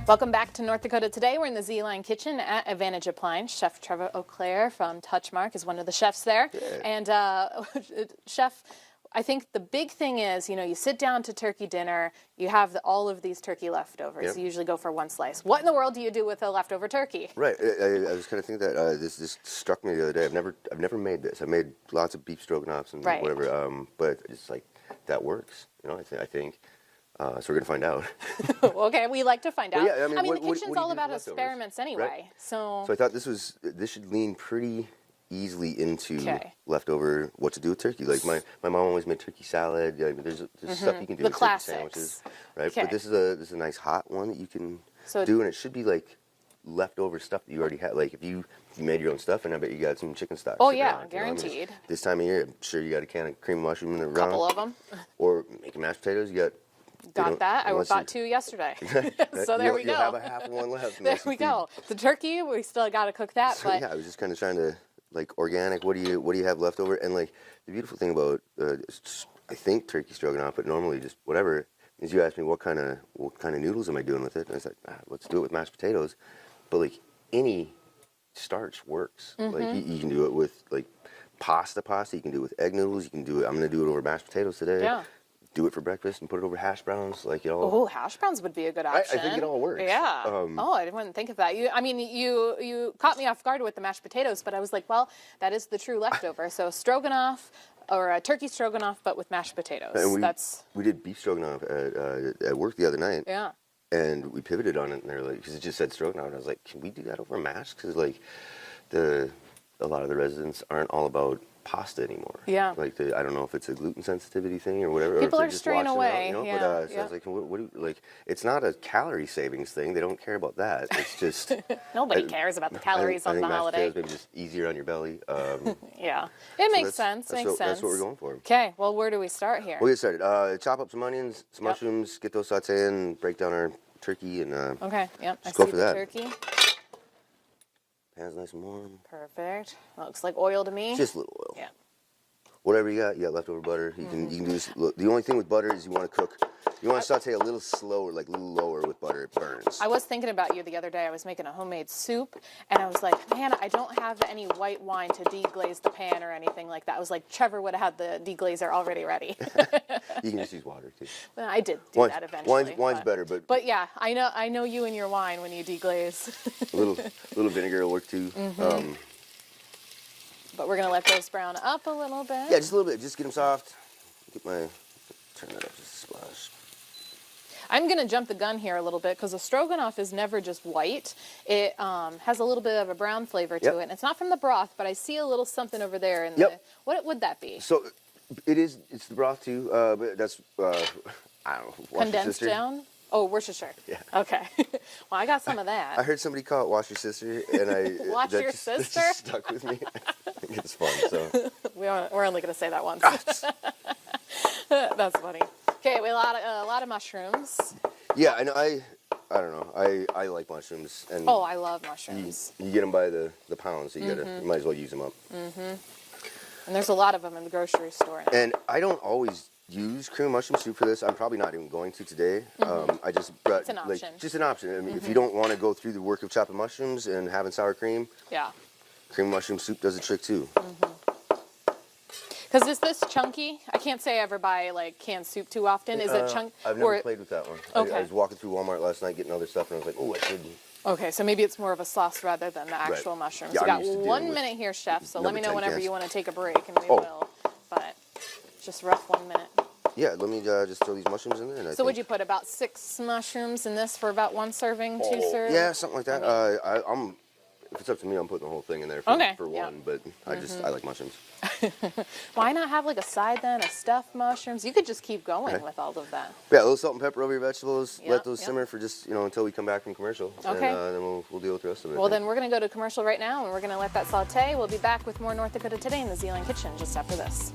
Welcome back to North Dakota Today. We're in the Z-Line kitchen at Advantage Appliance. Chef Trevor from Touchmark is one of the chefs there. Yeah. And Chef, I think the big thing is, you sit down to turkey dinner, you have all of these turkey leftovers. Yep. You usually go for one slice. What in the world do you do with a leftover turkey? Right. I was kind of thinking that this struck me the other day. I've never made this. I made lots of beef stroganoffs and Right. whatever. But it's like that works. I think. So we're gonna find out. Okay, we like to find out. Yeah, I mean, what the do kitchen's you all do about with leftovers? experiments anyway. Right. So I thought this should lean pretty easily into leftover what to do with turkey. Like my mom always made turkey salad. Yeah, I mean, there's stuff you can do The with classics. turkey sandwiches, right? Okay. But this is a nice hot one that you can So do, and it should be like leftover stuff that you already had. Like if you made your own stuff, and I bet you got some chicken stock. Oh sitting yeah, around, guaranteed. This time of year, I'm sure you got a can of cream of mushroom in the Couple of them. Or making mashed potatoes. You Got that. I bought two yesterday. So there we go. You'll have a half of one left. There we go. The turkey, we still got to cook that. So, but yeah, I was just kind of trying to like organic. What do you have left over? And like the beautiful thing about I think turkey stroganoff, but normally just whatever is you ask me what kind of noodles am I doing with it? And I was like, let's do it with mashed potatoes. But like any starch works. Like you can do it with like pasta. You can do it with egg noodles. You can do it. I'm gonna do it over mashed potatoes today. Yeah. Do it for breakfast and put it over hash browns, Oh, hash browns would be a good option. I think it all works. Yeah. I didn't think of that. You caught me off guard with the mashed potatoes, but I was like, well, that is the true leftover. So stroganoff or a turkey stroganoff, but with mashed potatoes. And we did beef stroganoff at work the other night. Yeah. And we pivoted on it, and they're like, because it just said stroganoff, and I was like, can we do that over mash? Because like a lot of the residents aren't all about pasta anymore. Yeah. Like I don't know if it's a gluten sensitivity thing or whatever. People or are if they're just straying watching away. It out, Yeah. But so I was like, what do you, like? It's not a calorie savings thing. They don't care about that. It's just Nobody cares about the calories on the holiday. I think mashed potatoes maybe just easier on your belly. Yeah, it makes sense. That's what we're going for. Okay, well, where do we start here? We'll get started. Chop up some onions, some mushrooms, get those sauteing, break down our turkey, and okay, yep. I go see for the that. turkey. Pan's nice and warm. Perfect. Looks like oil to me. Just a little oil. Yeah. Whatever you got leftover butter. You can do this. Look, the only thing with butter is you want to cook. You want to saute a little slower, like a little lower with butter. It burns. I was thinking about you the other day. I was making a homemade soup, and I was like, man, I don't have any white wine to deglaze the pan or anything like that. I was like, Trevor would have had the deglazer already ready. You can just use water too. Well, I did do that eventually. Wine's better, but yeah, I know you and your wine when you deglaze. a little vinegar will work too. But we're gonna let those brown up a little bit. Yeah, just a little bit. Just get them soft. Turn that up just a splash. I'm going to jump the gun here a little bit because a stroganoff is never just white. It has a little bit of a brown flavor to it. And it's not from the broth, but I see a little something over there. In what would that be? So it's the broth too, but that's, I don't know. Condensed down? Oh, Worcestershire. Yeah. Okay. Well, I got some of that. I heard somebody call it Wash Your Sister, and Wash Your that Sister? just stuck with me. I think it's fun, so. We're only going to say that once. That's funny. Okay, we have a lot of mushrooms. Yeah, I know. I don't know. I like mushrooms. And oh, I love mushrooms. You get them by the pound, so you might as well use them up. And there's a lot of them in the grocery store now. And I don't always use cream of mushroom soup for this. I'm probably not even going to today. I just brought it's an option. Just an option. I mean, if you don't want to go through the work of chopping mushrooms and having sour cream, cream of mushroom soup does the trick too. Because is this chunky? I can't say I ever buy like canned soup too often. Is it chunky? I've never played with that one. Okay. I was walking through Walmart last night getting other stuff, and I was like, oh, I should. Okay, so maybe it's more of a sauce rather than the actual mushrooms. Yeah, you got 1 minute here, Chef, so let me know whenever you want to take a break, and we will. But just rough 1 minute. Yeah, let me just throw these mushrooms in there. And so would you put about 6 mushrooms in this for about 1 serving, 2 serves? Yeah, something like that. I'm. If it's up to me, I'm putting the whole thing in there for one. But I like mushrooms. Why not have like a side then, a stuffed mushrooms? You could just keep going with all of that. Yeah, a little salt and pepper over your vegetables. Let those simmer for just until we come back from commercial. Okay. And then we'll deal with the rest of it. Well, then we're going to go to commercial right now, and we're going to let that saute. We'll be back with more North Dakota Today in the Z-Line kitchen just after this.